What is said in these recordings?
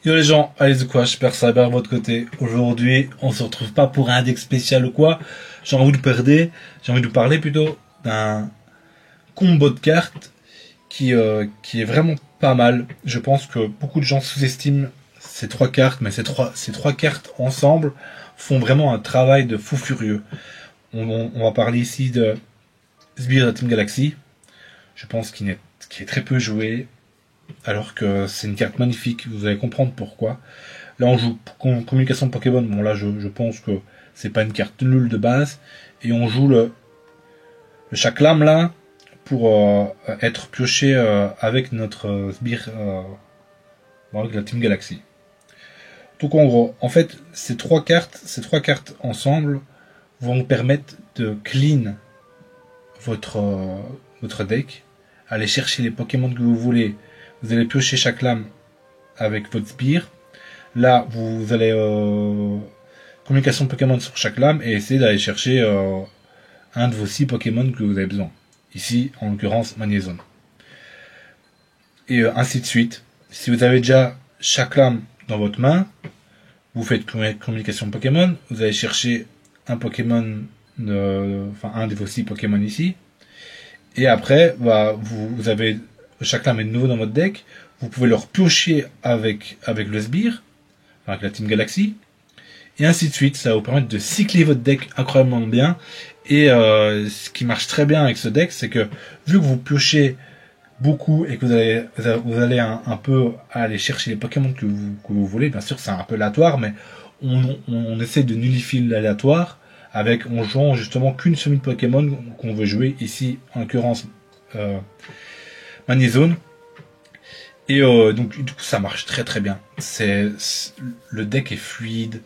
Yo les gens, allez de quoi, j'espère que ça va bien de votre côté. Aujourd'hui, on se retrouve pas pour un deck spécial ou quoi. J'ai envie de vous parler plutôt d'un combo de cartes qui est vraiment pas mal. Je pense que beaucoup de gens sous-estiment ces trois cartes, mais ces trois cartes ensemble font vraiment un travail de fou furieux. On va parler ici de Sbire de la Team Galaxy. Je pense qu'il est très peu joué, alors que c'est une carte magnifique. Vous allez comprendre pourquoi. Là, on joue communication Pokémon. Bon, là, je pense que c'est pas une carte nulle de base. Et on joue le Chaklam, là, pour être pioché avec notre sbire avec la Team Galaxy. Donc, en gros, en fait, ces trois cartes ensemble vont vous permettre de clean votre, votre deck, aller chercher les Pokémon que vous voulez. Vous allez piocher Chaklam avec votre sbire. Là, vous allez communication Pokémon sur chaque lame et essayer d'aller chercher un de vos 6 Pokémon que vous avez besoin. Ici, en l'occurrence, Magnézone. Et ainsi de suite. Si vous avez déjà chaque lame dans votre main, vous faites communication Pokémon, vous allez chercher un Pokémon, un de vos 6 Pokémon ici. Et après, vous avez chaque lame est de nouveau dans votre deck. Vous pouvez le repiocher avec le sbire, avec la Team Galaxy. Et ainsi de suite, ça va vous permettre de cycler votre deck incroyablement bien. Et ce qui marche très bien avec ce deck, c'est que vu que vous piochez beaucoup et que vous allez un peu aller chercher les Pokémon que vous voulez, bien sûr c'est un peu aléatoire, mais on essaie de nullifier l'aléatoire en jouant justement qu'une semi de Pokémon qu'on veut jouer, ici en l'occurrence Magnézone. Et donc du coup ça marche très très bien. Le deck est fluide,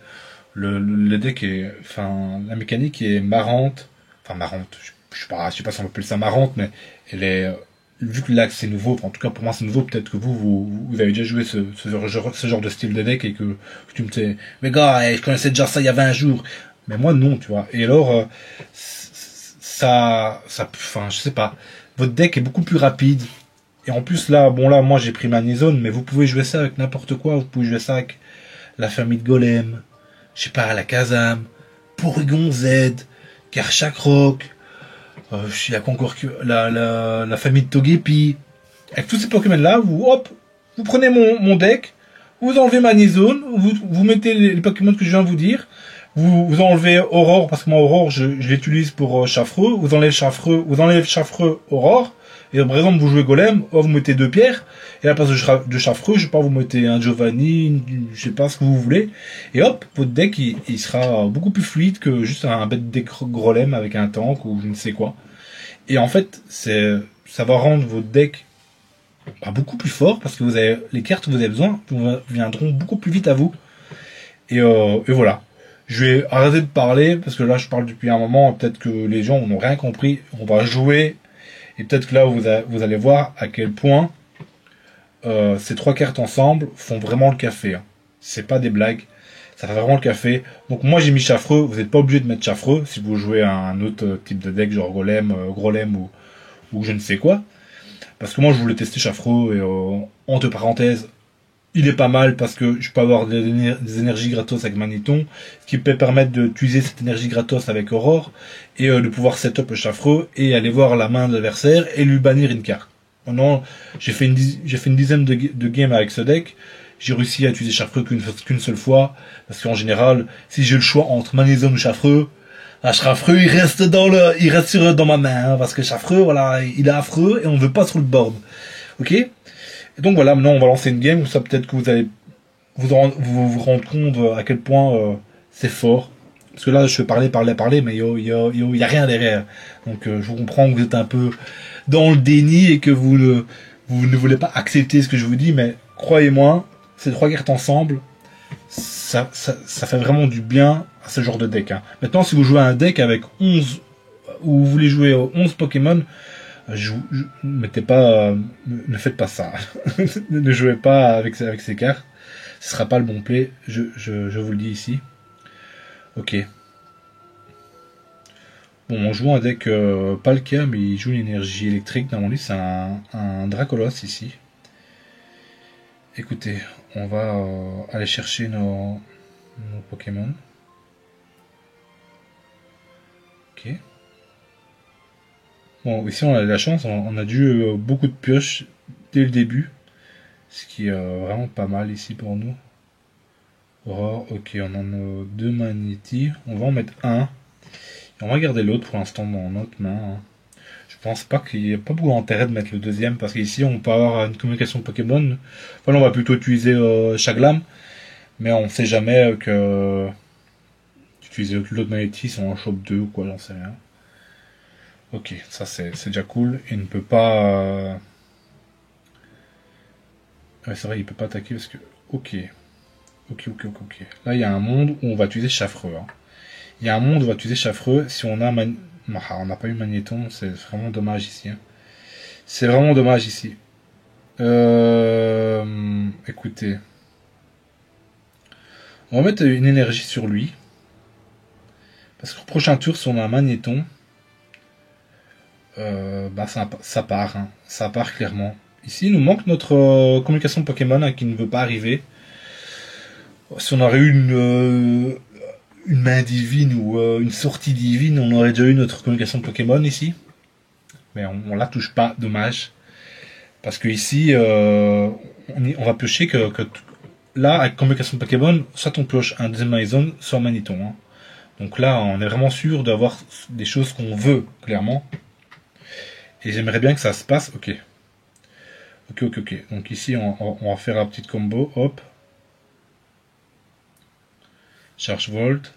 le deck est, enfin, la mécanique est marrante, enfin marrante. Je sais pas si on peut appeler ça marrante, mais elle est, vu que là c'est nouveau, en tout cas pour moi c'est nouveau. Peut-être que vous avez déjà joué ce genre de style de deck et que tu me dis, mais gars, je connaissais déjà ça il y a 20 jours. Mais moi non, tu vois. Et alors enfin, je sais pas. Votre deck est beaucoup plus rapide. Et en plus là, bon là, moi j'ai pris Magnézone, mais vous pouvez jouer ça avec n'importe quoi. Vous pouvez jouer ça avec la famille de Golem, je sais pas, la Kazam, Porygon Z, Karchak Rock, il y a encore la famille de Togepi. Avec tous ces Pokémon là, vous prenez mon deck, vous enlevez Magnézone, vous mettez les Pokémon que je viens de vous dire, vous enlevez Aurore, parce que moi Aurore je l'utilise pour Chafreux, vous enlevez Chafreux, Aurore, et par exemple vous jouez Golem, vous mettez deux pierres, et à la place de Chafreux, je sais pas, vous mettez un Giovanni, je sais pas ce que vous voulez, et hop, votre deck il sera beaucoup plus fluide que juste un bête deck Golem avec un tank ou je ne sais quoi. Et en fait, ça va rendre votre deck beaucoup plus fort parce que les cartes que vous avez besoin viendront beaucoup plus vite à vous. Et voilà. Je vais arrêter de parler parce que là je parle depuis un moment. Peut-être que les gens n'ont rien compris. On va jouer et peut-être que là vous allez voir à quel point ces trois cartes ensemble font vraiment le café. Hein. C'est pas des blagues. Ça fait vraiment le café. Donc moi j'ai mis Chafreux. Vous n'êtes pas obligé de mettre Chafreux si vous jouez à un autre type de deck genre Golem, Grolem ou je ne sais quoi. Parce que moi je voulais tester Chafreux et entre parenthèses, il est pas mal parce que je peux avoir des énergies gratos avec Magnéton, ce qui peut permettre d'utiliser cette énergie gratos avec Aurore et de pouvoir setup le Chafreux et aller voir la main de l'adversaire et lui bannir une carte. Maintenant, j'ai fait une dizaine de games avec ce deck. J'ai réussi à utiliser Chafreux qu'une seule fois parce qu'en général, si j'ai le choix entre Magnézone ou Chafreux, Chafreux il reste dans ma main hein, parce que Chafreux voilà, il est affreux et on ne veut pas sur le board. Ok? Et donc voilà, maintenant on va lancer une game, ça peut-être que vous allez vous rendre compte à quel point c'est fort. Parce que là je vais parler, mais y a rien derrière. Donc je vous comprends que vous êtes un peu dans le déni et que vous ne voulez pas accepter ce que je vous dis, mais croyez-moi, ces trois cartes ensemble, ça fait vraiment du bien à ce genre de deck. Hein. Maintenant, si vous jouez à un deck avec 11, ou vous voulez jouer 11 Pokémon, mettez pas, ne faites pas ça. Ne jouez pas avec ces cartes. Ce sera pas le bon play. Je vous le dis ici. Ok. Bon, on joue un deck pas le cas, mais il joue une énergie électrique. Normalement, c'est un Dracolos ici. Écoutez, on va aller chercher nos Pokémon. Ok. Bon, ici on a de la chance, on a dû beaucoup de pioches dès le début. Ce qui est vraiment pas mal ici pour nous. Aurore, ok, on en a 2 Magnéti. On va en mettre un. Et on va garder l'autre pour l'instant dans notre main. Hein. Je pense pas qu'il y a pas beaucoup d'intérêt de mettre le deuxième parce qu'ici on peut avoir une communication Pokémon. Enfin, on va plutôt utiliser Chaglam. Mais on sait jamais que utiliser l'autre Magnéti si on en chope 2 ou quoi, j'en sais rien. Ok, ça c'est déjà cool. Il ne peut pas. Ouais, c'est vrai, il peut pas attaquer parce que. Ok. Ok. Là, il y a un monde où on va utiliser Chaffreux. Hein. Il y a un monde où on va utiliser Chaffreux. Si on a on n'a pas eu Magnéton, c'est vraiment dommage ici. Hein. C'est vraiment dommage ici. Écoutez. On va mettre une énergie sur lui. Parce qu'au prochain tour, si on a un Magnéton, bah ça part. Hein. Ça part clairement. Ici, il nous manque notre communication Pokémon hein, qui ne veut pas arriver. Si on aurait eu une main divine ou une sortie divine, on aurait déjà eu notre communication Pokémon ici. Mais on la touche pas, dommage. Parce que ici, on va piocher que là, avec communication Pokémon, soit on pioche un deuxième Maison, soit un Magnéton. Hein. Donc là, on est vraiment sûr d'avoir des choses qu'on veut, clairement. Et j'aimerais bien que ça se passe. Ok. Donc ici, on va faire un petit combo. Hop. Charge Volt.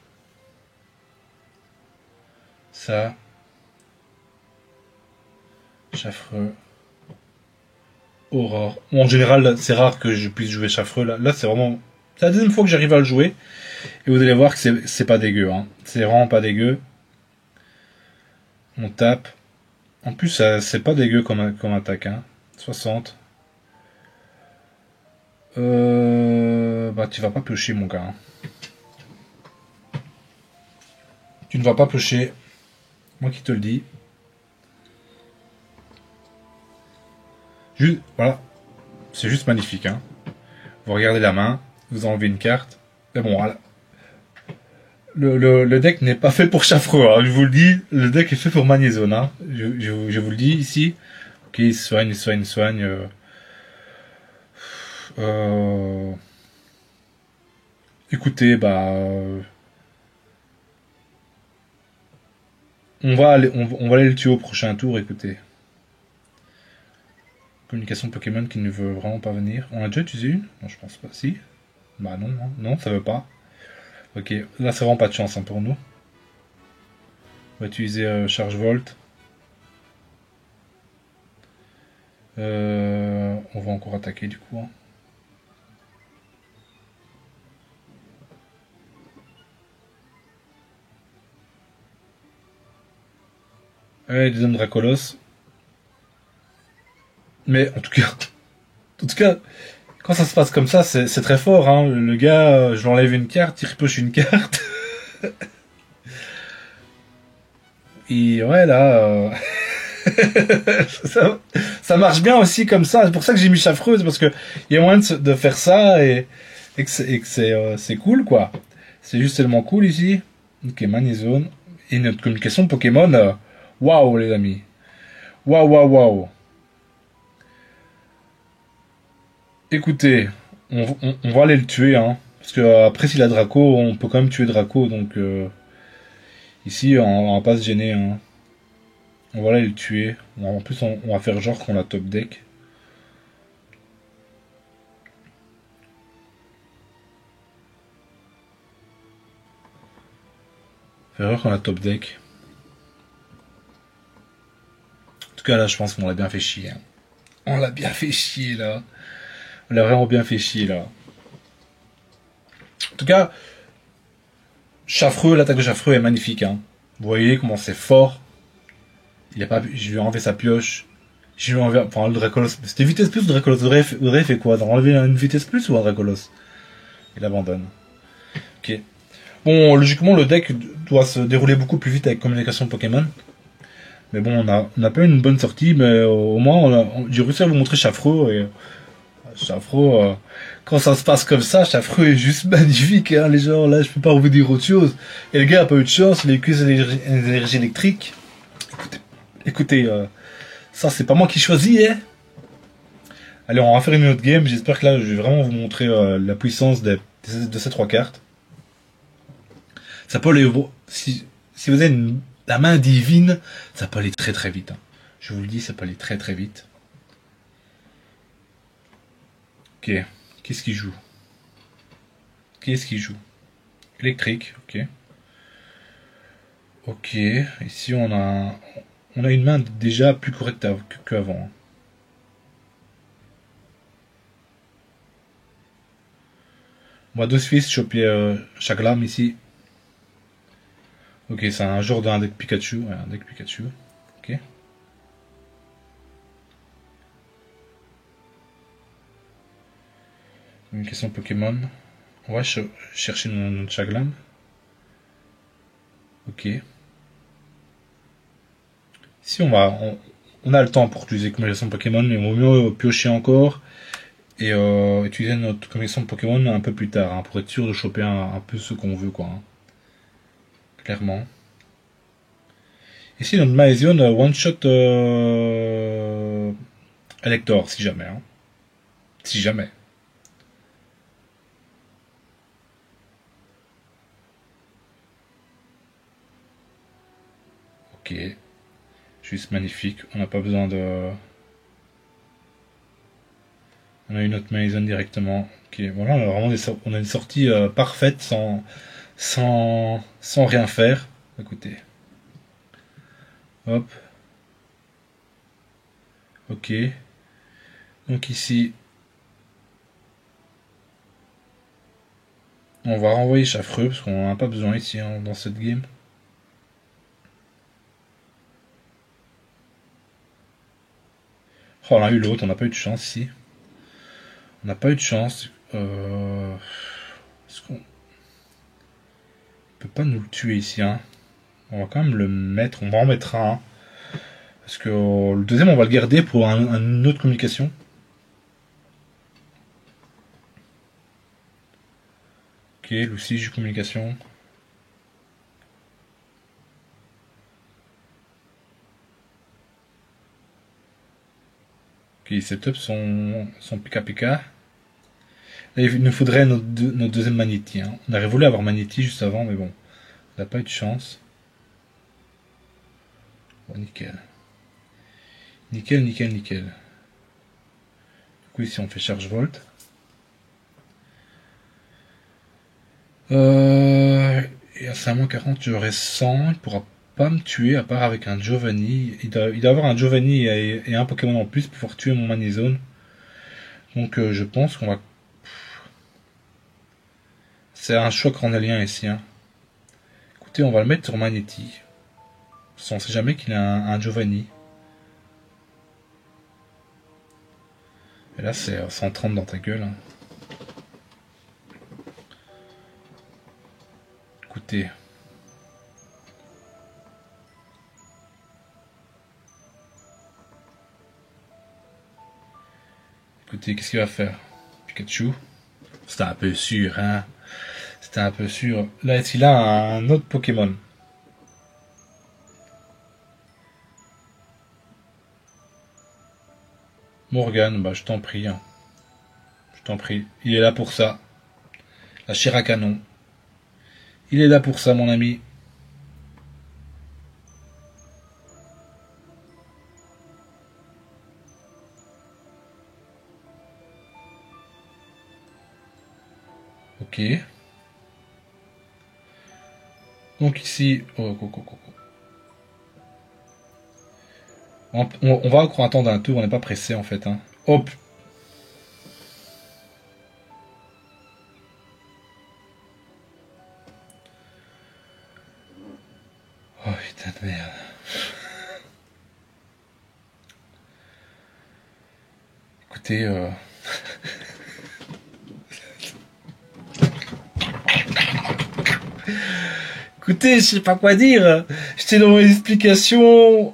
Ça. Chaffreux. Aurore. Bon, en général, c'est rare que je puisse jouer Chaffreux. Là c'est vraiment... C'est la deuxième fois que j'arrive à le jouer. Et vous allez voir que c'est pas dégueu. Hein. C'est vraiment pas dégueu. On tape. En plus, c'est pas dégueu comme attaque. Hein. 60. Bah, tu vas pas piocher, mon gars. Hein. Tu ne vas pas piocher. Moi qui te le dis. Voilà. C'est juste magnifique. Hein. Vous regardez la main. Vous enlevez une carte. Mais bon, voilà. Le deck n'est pas fait pour Chaffreux. Hein. Je vous le dis. Le deck est fait pour Magnézone. Hein. Je vous le dis ici. Ok, il soigne. Écoutez, bah... on va aller le tuer au prochain tour, écoutez. Communication Pokémon qui ne veut vraiment pas venir. On a déjà utilisé une? Non, je pense pas. Si. Bah non, non, ça veut pas. Ok, là c'est vraiment pas de chance hein, pour nous. On va utiliser Charge Volt. On va encore attaquer du coup. Hein. Allez, deuxième Dracolos. Mais en tout cas, quand ça se passe comme ça, c'est très fort. Hein. Le gars, je lui enlève une carte, il repousse une carte. Et ouais, là, ça marche bien aussi comme ça. C'est pour ça que j'ai mis Chaffreuse, parce que il y a moyen de faire ça et que c'est cool, quoi. C'est juste tellement cool ici. Ok, Magnézone. Et notre communication Pokémon, waouh, les amis. Waouh. Écoutez, on va aller le tuer, hein. Parce que après, s'il a Draco, on peut quand même tuer Draco, donc ici, on va pas se gêner, hein. On va aller le tuer. En plus, on va faire genre qu'on a top deck. Faire genre qu'on a top deck. En tout cas, là, je pense qu'on l'a bien fait chier. Hein. On l'a bien fait chier, là. On l'a vraiment bien fait chier, là. En tout cas, Chaffreux, l'attaque de Chaffreux est magnifique. Hein. Vous voyez comment c'est fort. Il a pas, je lui ai enlevé sa pioche. Je lui ai enlevé, enfin, le Dracolos. C'était vitesse plus ou Dracolos? Audrey fait quoi? D'enlever une vitesse plus ou un Dracolos? Il abandonne. Ok. Bon, logiquement, le deck doit se dérouler beaucoup plus vite avec communication Pokémon. Mais bon, on a pas eu une bonne sortie, mais au moins, j'ai réussi à vous montrer Chaffreux et Chafro, quand ça se passe comme ça, Chafro est juste magnifique, hein, les gens, là, je peux pas vous dire autre chose. Et le gars a pas eu de chance, il a eu que des énergies électriques. Écoutez, ça, c'est pas moi qui choisis, hein. Allez, on va faire une autre game, j'espère que là, je vais vraiment vous montrer la puissance de ces 3 cartes. Ça peut aller, si vous avez la main divine, ça peut aller très très vite, hein. Je vous le dis, ça peut aller très très vite. Ok, qu'est-ce qu'il joue? Électrique, ok. Ok, ici on a une main déjà plus correcte qu'avant. On va d'office choper chaque lame ici. Ok, c'est un genre d'un deck Pikachu. Ouais, un deck Pikachu. Ok. Une question Pokémon. On va chercher notre Chaglam. Ok. Ici, on a le temps pour utiliser communication Pokémon, mais il vaut mieux piocher encore et utiliser notre communication Pokémon un peu plus tard, hein, pour être sûr de choper un peu ce qu'on veut, quoi. Hein. Clairement. Ici, notre Maezion one shot Elector, si jamais. Hein. Si jamais. Ok. Juste magnifique. On n'a pas besoin de... On a une autre Maison directement. Ok, voilà, on a vraiment on a une sortie parfaite sans rien faire. Écoutez. Hop. Ok. Donc ici, on va renvoyer Chafreux parce qu'on n'en a pas besoin ici, hein, dans cette game. Oh, on a eu l'autre, on n'a pas eu de chance ici. On n'a pas eu de chance. Est-ce qu'on peut pas nous le tuer ici, hein? On va quand même le mettre, on va en mettre un. Parce que le deuxième, on va le garder pour une autre communication. Ok, Lucie, j'ai communication. Ok, il set up son Pika Pika. Là, il nous faudrait notre deuxième Magnéti. Hein. On aurait voulu avoir Magnéti juste avant, mais bon, on n'a pas eu de chance. Bon, nickel. Nickel, nickel, nickel. Du coup, ici, on fait charge volt. Et à 5-40, j'aurai 100. Il pourra pas me tuer à part avec un Giovanni. Il doit avoir un Giovanni et un Pokémon en plus pour pouvoir tuer mon Magnézone. Donc je pense qu'on va... C'est un choc cornélien ici. Hein. Écoutez, on va le mettre sur Magnéti. On ne sait jamais qu'il a un Giovanni. Et là, c'est 130 dans ta gueule. Hein. Écoutez. Écoutez, qu'est-ce qu'il va faire? Pikachu. C'était un peu sûr, hein. C'était un peu sûr. Là, est-ce qu'il a un autre Pokémon? Morgane, bah je t'en prie. Hein. Je t'en prie. Il est là pour ça. La chair à canon. Il est là pour ça, mon ami. Ok. Donc ici... On va encore attendre un tour, on n'est pas pressé en fait. Hein. Hop. Oh putain de merde. Écoutez... Écoutez, je sais pas quoi dire. J'étais dans mes explications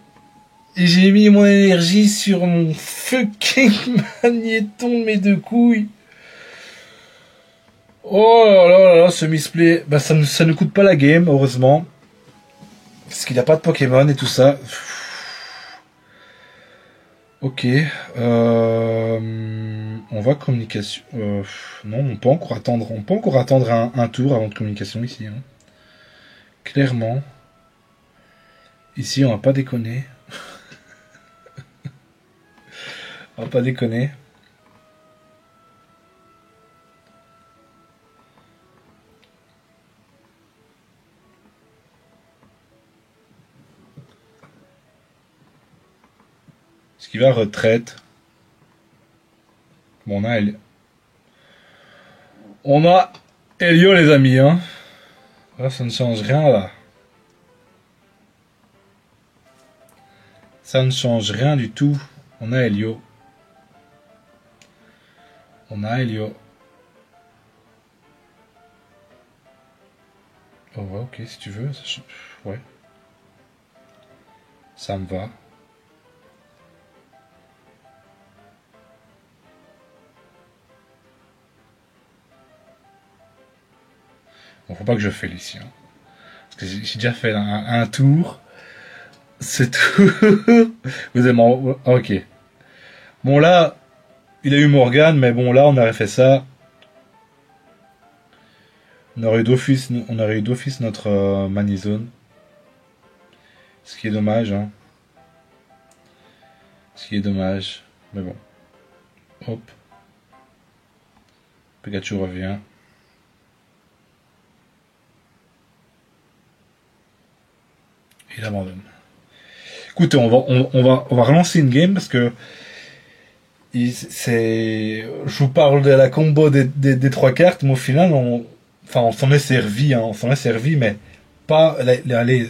et j'ai mis mon énergie sur mon Fucking magnéton de mes deux couilles. Oh là là, ce misplay. Bah, ça ne coûte pas la game, heureusement. Parce qu'il n'a pas de Pokémon et tout ça. Ok. On va communication. Non, on peut encore attendre. On peut encore attendre un tour avant de communication ici. Hein. Clairement. Ici, on va pas déconner. On va pas déconner. Ce qui va retraite. Bon, on a Elio, les amis, hein. Là, ça ne change rien, là. Ça ne change rien du tout. On a Elio. On a Elio. Oh ouais, ok, si tu veux. Ouais. Ça me va. Bon, faut pas que je fasse ici. Hein. Parce que j'ai déjà fait un tour. C'est tout. Vous avez ok. Bon là, il a eu Morgane, mais bon là, on aurait fait ça. On aurait eu d'office notre Manizone. Ce qui est dommage, hein. Ce qui est dommage. Mais bon. Hop. Pikachu revient. Il abandonne. Écoutez, on va relancer une game parce que je vous parle de la combo des trois cartes, mais au final, on s'en est servi, hein, on s'en est servi, mais pas,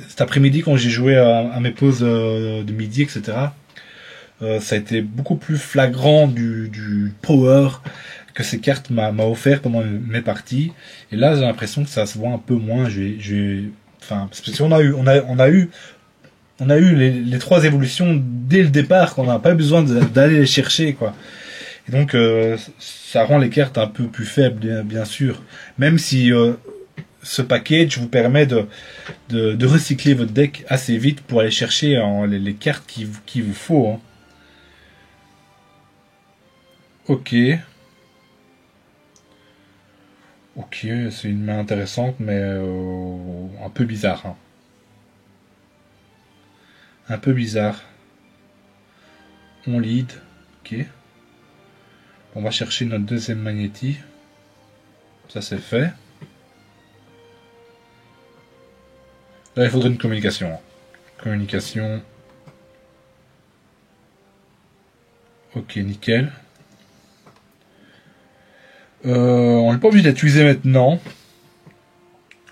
cet après-midi quand j'ai joué à mes pauses de midi, etc. Ça a été beaucoup plus flagrant du power que ces cartes m'a offert pendant mes parties. Et là, j'ai l'impression que ça se voit un peu moins. Parce que si on a eu les trois évolutions dès le départ, qu'on n'a pas besoin d'aller les chercher, quoi. Et donc, ça rend les cartes un peu plus faibles, bien sûr. Même si ce package vous permet de recycler votre deck assez vite pour aller chercher les cartes qu'il vous faut. Hein. Ok. Ok, c'est une main intéressante, mais un peu bizarre. Hein. Un peu bizarre. On lead. Ok. On va chercher notre deuxième magnéti. Ça c'est fait. Là il faudrait une communication. Communication. Ok, nickel. On n'est pas obligé d'utiliser maintenant.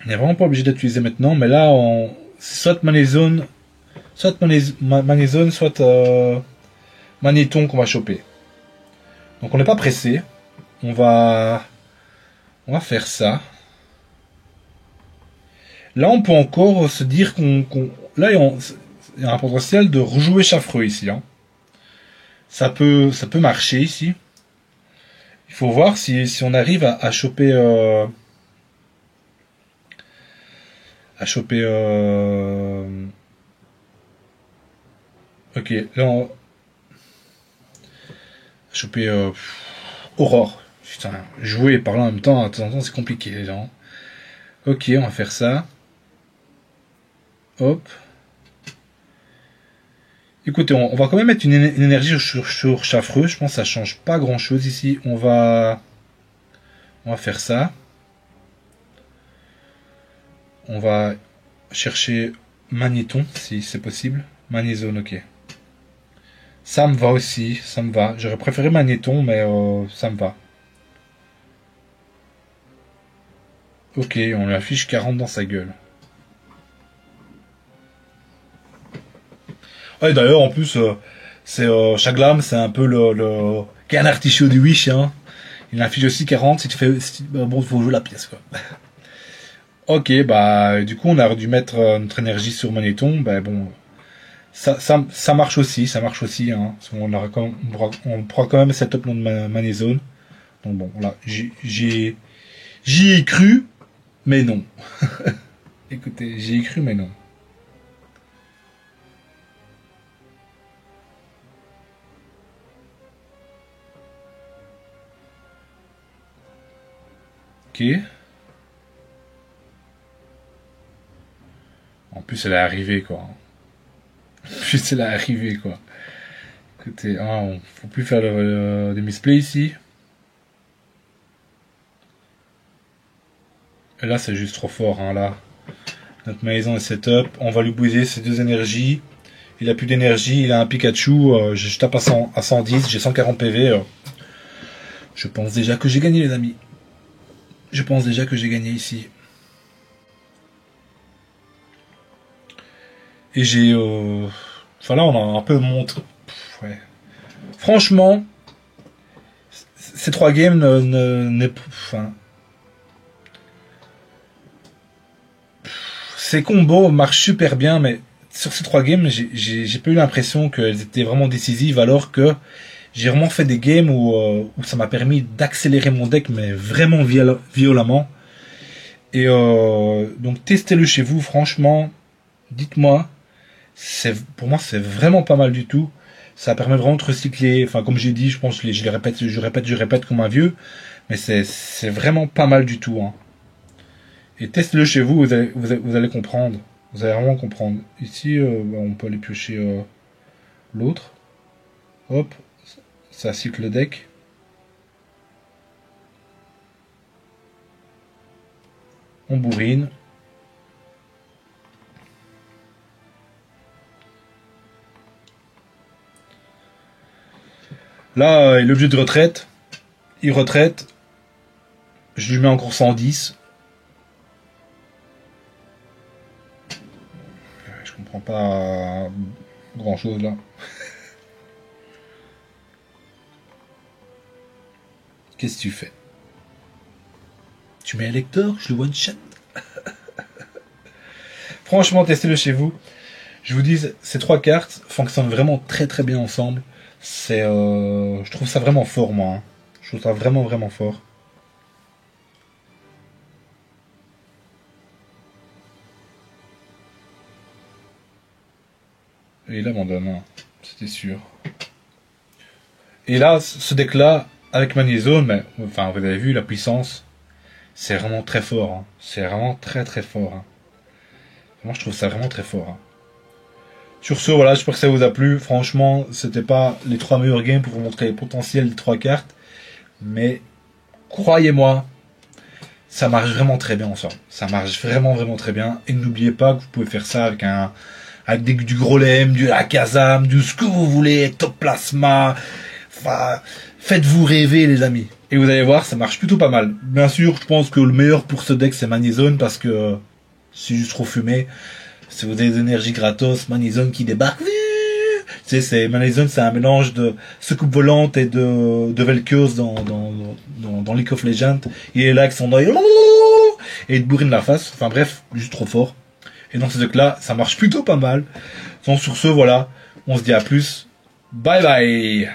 On n'est vraiment pas obligé d'utiliser maintenant, mais là soit Manizone, soit Magnéton qu'on va choper. Donc on n'est pas pressé. On va faire ça. Là on peut encore se dire là il y a un potentiel de rejouer Chaffreux ici. Hein. Ça peut marcher ici. Il faut voir si on arrive à choper ok, là on choper Aurore. Putain, jouer et parler en même temps, de temps en temps c'est compliqué les gens. Ok, on va faire ça. Hop. Écoutez, on va quand même mettre une énergie sur Chaffreux. Je pense que ça change pas grand chose ici. On va faire ça. On va chercher Magnéton si c'est possible. Magnézone, ok. Ça me va aussi, ça me va. J'aurais préféré Magnéton, mais ça me va. Ok, on lui affiche 40 dans sa gueule. Ouais, d'ailleurs, en plus, c'est Chaglam, c'est un peu le canard artichaut du Wish. Hein. Il affiche aussi 40 si tu fais... bon, faut jouer la pièce, quoi. Ok, bah, du coup, on a dû mettre notre énergie sur Magnéton. Bah, bon, Ça marche aussi, hein. On pourra quand même setup notre Manizone. Donc bon, voilà, j'y ai cru, mais non. Écoutez, j'y ai cru, mais non. Ok. En plus, elle est arrivée, quoi. En plus, elle est arrivée, quoi. Écoutez, faut plus faire des misplays ici. Et là, c'est juste trop fort, hein, là. Notre maison est setup. On va lui bouser ses deux énergies. Il a plus d'énergie, il a un Pikachu. Je tape à 110, j'ai 140 PV. Je pense déjà que j'ai gagné, les amis. Je pense déjà que j'ai gagné ici. Et j'ai... Enfin là, on a un peu montré... Ouais. Franchement, ces 3 games enfin... Ces combos marchent super bien, mais sur ces 3 games, j'ai pas eu l'impression qu'elles étaient vraiment décisives, alors que j'ai vraiment fait des games où ça m'a permis d'accélérer mon deck, mais vraiment violemment. Et donc testez-le chez vous, franchement, dites-moi, pour moi c'est vraiment pas mal du tout. Ça permet vraiment de recycler, enfin comme j'ai dit, je pense que je répète comme un vieux, mais c'est vraiment pas mal du tout, hein. Et testez-le chez vous, vous allez comprendre. Vous allez vraiment comprendre. Ici, on peut aller piocher l'autre. Hop, ça cycle le deck. On bourrine. Là, il est obligé de retraite. Il retraite. Je lui mets encore 110. Je comprends pas grand chose là. Qu'est-ce que tu fais? Tu mets un lecteur, je le one shot. Franchement, testez-le chez vous. Je vous dis, ces 3 cartes fonctionnent vraiment très très bien ensemble. Je trouve ça vraiment fort, moi, hein. Je trouve ça vraiment vraiment fort. Et il abandonne, hein. C'était sûr. Et là, ce deck-là, avec Manizone, mais enfin, vous avez vu la puissance, c'est vraiment très fort, hein. C'est vraiment très très fort, hein. Moi, je trouve ça vraiment très fort, hein. Sur ce, voilà, j'espère que ça vous a plu. Franchement, c'était pas les 3 meilleurs games pour vous montrer le potentiel des 3 cartes, mais croyez-moi, ça marche vraiment très bien ensemble. Ça marche vraiment vraiment très bien. Et n'oubliez pas que vous pouvez faire ça avec du Grolem, du Akazam, du ce que vous voulez, Ectoplasma. Enfin, faites-vous rêver, les amis. Et vous allez voir, ça marche plutôt pas mal. Bien sûr, je pense que le meilleur pour ce deck, c'est Manizone, parce que c'est juste trop fumé. Si vous avez des énergies gratos, Manizone qui débarque. Tu sais, Manizone, c'est un mélange de secoupe volante et de Vel'Koz dans League of Legends. Il est là avec son oeil et il te bourrine la face. Enfin bref, juste trop fort. Et dans ce deck-là, ça marche plutôt pas mal. Donc sur ce, voilà, on se dit à plus. Bye bye.